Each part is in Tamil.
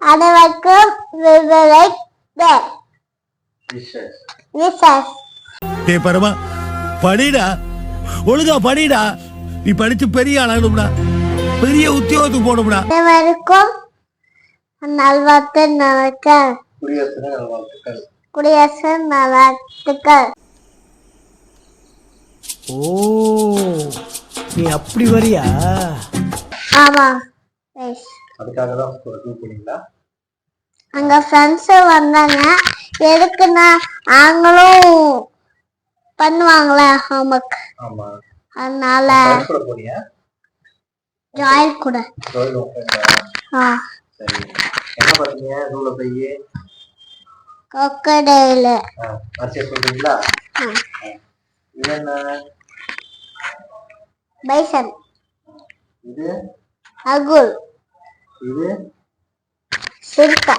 அனைவருக்கும் பரமா படிடா, ஒழுங்கா படிடா. நீ படிச்சு பெரிய ஆளாகணும்டா, பெரிய உத்தியோகத்துக்கு போகணும்டா. அனைவருக்கும் நல்வாழ்த்துக்கள். குடியரசு நல்வாழ்த்துக்கள். ஓ, நீ அப்படி வரியா? ஆமா, அதுக்காக தான் போனீங்களா? அங்க ஃப்ரெண்ட்ஸ் வந்தாங்க. எதுக்குன்னா அவங்களும் பண்ணுவாங்களே ஹோம்ஒர்க். ஆமா, அதனால கூட போனியா? ஜாயில் கூட. சரி, என்ன பாத்தீங்க ரூல போய்? crocodile. சொல்றீங்களா? இது என்ன? பைசன். இது அகுல். இது சிறுத்தை.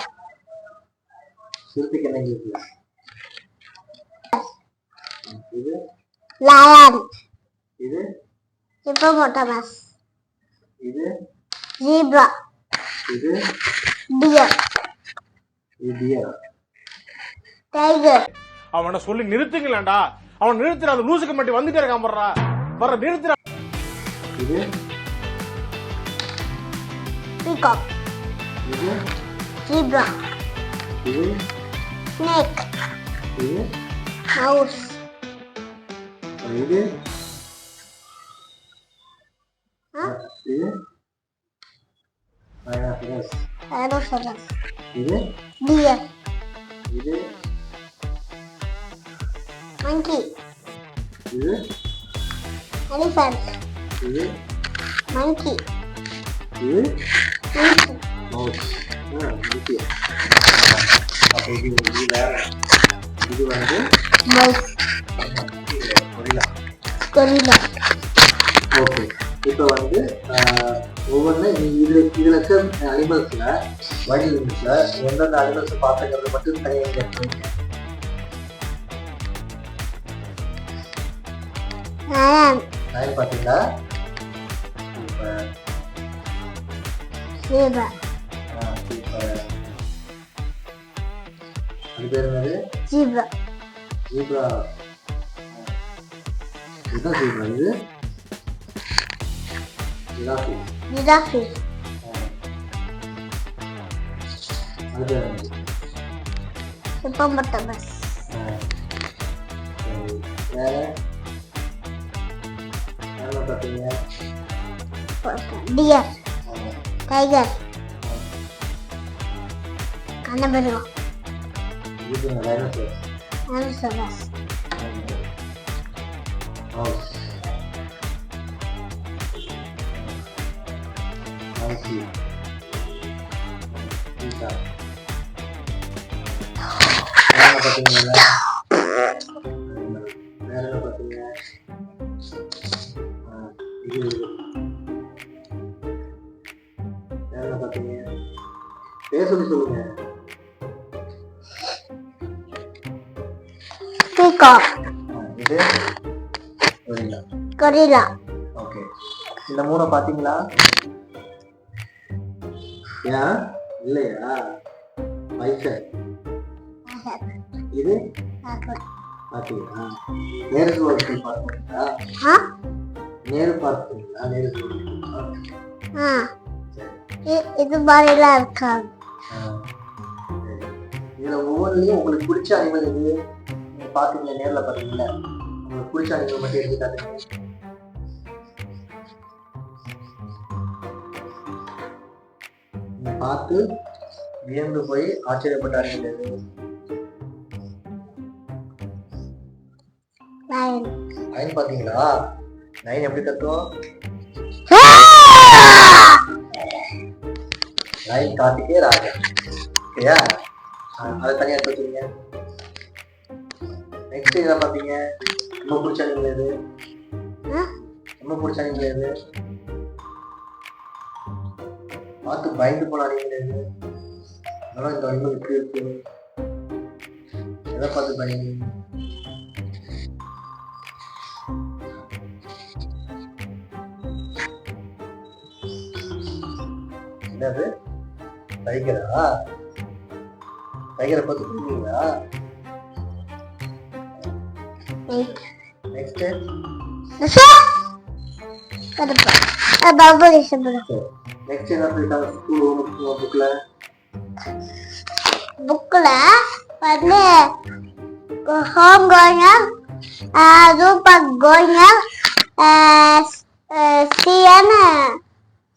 சிறுத்தைக்கு என்ன இருக்கு? இது லயன். இது ஹிப்போபோட்டமஸ். இது ஜீப்ரா. இது டியர். இது டியர். டைகர். அவனை சொல்லி நிறுத்துங்களேன்டா. அவன் நிறுத்துற, அந்த லூசுக்கு மட்டும் வந்துட்டே இருக்கான். வர்ற நிறுத்துற. இது பீகாக். இது ஜீப்ரா. இது ஸ்னேக். இது மவுஸ். இது இது ரைனோசரஸ். இது டியர். இது monkey. இது elephant. இது monkey. இது monkey. மவுஸ். அப்ப இது இது வந்து mouse. gorilla. ஓகே, இப்போ வந்து ஒவ்வொன்றும் இதுல இருக்க அனிமல்ஸ்ல வைல்ட் அனிமல்ஸ்ல எந்தெந்த அனிமல்ஸ் பார்த்துக்கிறது மட்டும் தனியாக கேட்குறீங்க. நான் பார்த்தீங்களா? சூப்பர். அது பேர் என்னது? ஜீப்ரா. ஜீப்ரா. இதுதான் ஜீப்ரா. இது ஜிராஃபி. ஜிராஃபி. அது பேர் என்னது? ஹிப்போபோட்டமஸ். வேற என்ன பார்த்தீங்க? டியர். டைகர். கண்ணபெருவா. இது ரைனோசரஸ். ரைனோசரஸ். மவுஸ். monkey. சீட்டா. வேற என்ன பார்த்தீங்களா? வேற என்ன பார்த்தீங்க? இது வேற என்ன பார்த்தீங்க? பேர் சொல்லி சொல்லுங்க. பீகாக். இது gorilla. gorilla. ஓகே, இந்த மூணை பார்த்தீங்களா? ஏன் இல்லையா? பைசன். இது பார்த்தீங்களா? நேருக்கு ஒரு பார்த்தீங்களா? நேரு பார்த்தீங்களா? நேருக்கு இது மாதிரிலாம் இருக்காது. இதுல ஒவ்வொன்றுலயும் உங்களுக்கு பிடிச்ச அனிமல் எது? நீங்க பாத்தீங்களா? நேர்ல பாத்தீங்களா? உங்களுக்கு பிடிச்ச அனிமல் மட்டும் எடுத்து காட்டுங்க. நீங்க பார்த்து வியந்து போய் ஆச்சரியப்பட்ட அனிமல் எது? நைன் பாத்தீங்களா? நைன் எப்படி கத்துவோம்? நைன் கார்த்திகே ராஜா. ஓகேயா? அதை தனியா எடுத்து வச்சுருங்க. நெக்ஸ்ட் இதை பார்த்தீங்க, ரொம்ப பிடிச்ச அனிமல் எது? ரொம்ப பிடிச்ச அனிமல் எது? பார்த்து பயந்து போன அனிமல் எது? அதனால இந்த அனிமல் எப்படி இருக்கு? எதை பார்த்து பயந்து? என்னது? டைகரா? டைகரை பார்த்து புரியுங்களா? நெக்ஸ்ட் பபுள் இஷ்டப்படும் நெக்ஸ்ட் என்ன சொல்லிட்டாங்க ஸ்கூல் ஹோம் புக்ல? புக்ல வந்து ஹோம் கோயிங் சூப்பர் கோயிங் சிஎன்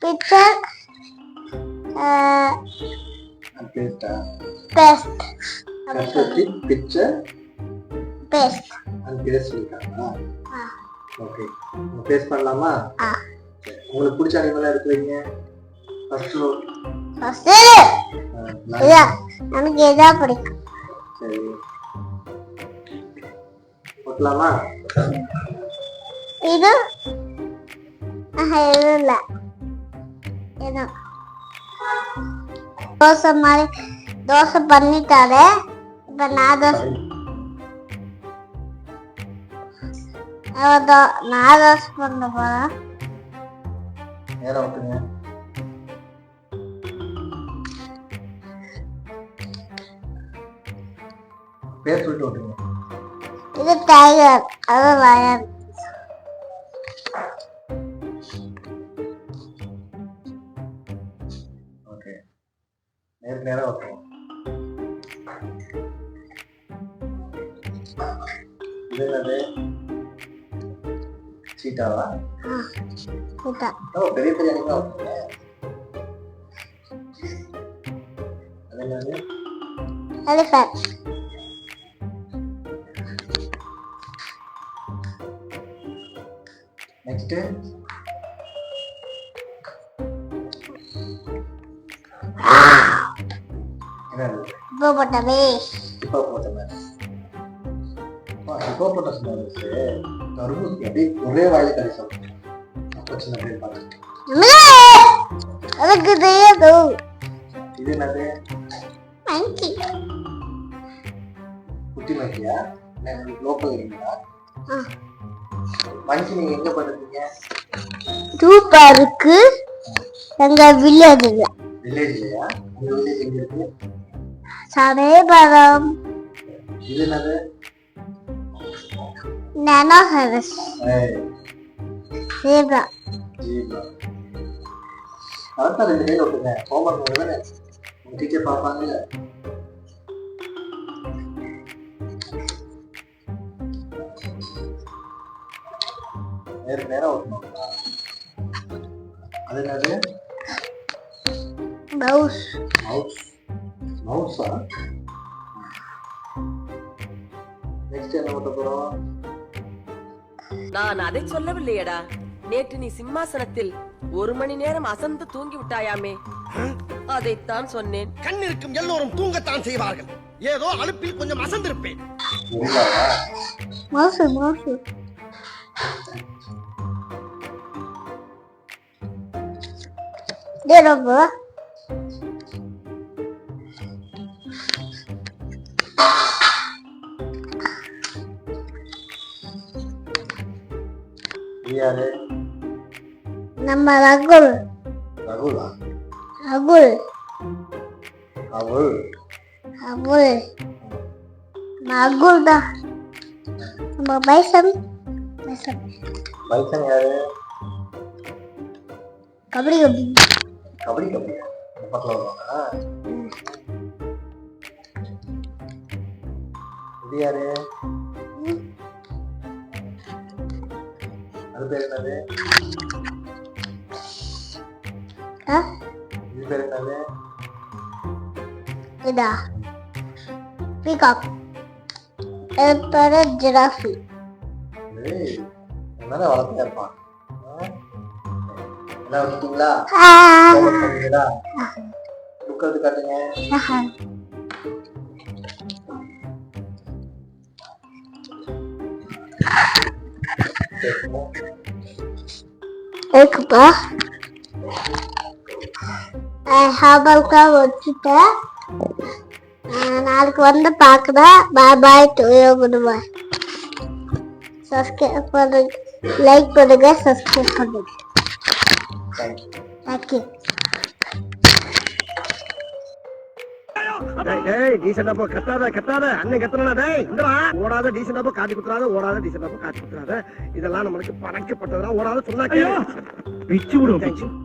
பிக்சர் பேஸ்டா? Best custard picture best and paste சொல்லிட்டாங்களா? ஓகே பேஸ்ட் பண்ணலாமா? சரி. உங்களுக்கு பிடிச்ச அனிமலா இருக்கிறீங்க ஃபர்ஸ்ட் நமக்கு எதா பிடிக்கும். சரி போட்டலாமா? இது இது இல்ல ஏதோ தோசை மாதிரி தோசை பண்ணிட்டாரு. இப்ப நான் தோசை பண்ண போறேன். நேரம் விட்டுங்க. பேர் சொல்லிட்டு விட்டுங்க. இது டைகர், அது லயன். ஓகே நேரம் விட்டுங்க. இது என்னது? சீட்டாவா? பெரிய பெரிய அனிமல் விட்டுங்க. அது என்னது? எலிஃபண்ட். நெக்ஸ்ட் என்னது? ஹிப்போபொட்டமஸ். ஹிப்போபொட்டமஸ் தர்பூஸ் அப்படியே ஒரே வாயில கறி சாப்பிடும். அப்ப சின்ன பேர் பார்த்து அதுக்கு தெரியாது. இது என்னது? மங்கி. குட்டி மங்கியா? லோக்கல் இல்லைங்களா? மங்கி நீங்க எங்க பண்ணுறீங்க? சூப்பா இருக்கு. எங்க வில்லேஜ் இல்ல. வில்லேஜ் இல்லையா? உங்க வில்லேஜ் எங்க இருக்கு? சமயபுரம். இது என்னது? நானோசரஸ். ஜீப்ரா. ஜீப்ரா. கரெக்டா 2 கையில விட்டுங்க. ஹோம்வொர்க் பண்ணுங்க. உங்க டீச்சர் பாப்பாங்க. நேரம் விட்டணும். அது என்னது? மவுஸ். மவுஸா? நெக்ஸ்ட் என்ன பண்ண போறோம்? நான் அதை சொல்லவில்லையடா. நேற்று நீ சிம்மாசனத்தில் 1 மணி நேரம் அசந்து தூங்கி விட்டாயாமே, அதைத்தான் சொன்னேன். கண் இருக்கும் எல்லோரும் தூங்கத்தான் செய்வார்கள். ஏதோ அலுப்பில் கொஞ்சம் அசந்திருப்பேன். மவுஸ். ரொம்ப யாரு? நம்ம ரகுல். ரகுலா? ரகுல். அவள் ரகுல். ரகுல் தான். நம்ம பைசன். பைசன் யாரு? கபடி. கபடியா? பக்கத்துல வருவாங்க. இது யாரு? அது பேர் என்னது? இது பேர் என்னது? இதா பீகாக். இது பேரு ஜிராஃபி. என்னதான் வளர்த்துட்டே இருப்பான். எல்லாம் வச்சுட்டீங்களா? புக் எடுத்து காட்டுங்க. இருக்குப்பா. ஹாபல்கா வச்சுட்டேன். நாளைக்கு வந்து பார்க்குறேன். பாய். குட் பாய். சப்ஸ்கிரைப் பண்ணுங்க, லைக் பண்ணுங்க, சப்ஸ்கிரைப் பண்ணுங்க. தேங்க்யூ. Thank you. டேய் டீசெண்டா போ, கத்தாத அண்ணன் கத்துறா. டேய் இந்தடா, ஓடாத டீசெண்டா போ, காட்டி குத்துறாத, ஓடாத டீசெண்டா போ, காட்டி குத்துறாத. இதெல்லாம் நம்மளுக்கு பழக்கப்பட்டதா. ஓடாத சொன்னா பிச்சு விடும்.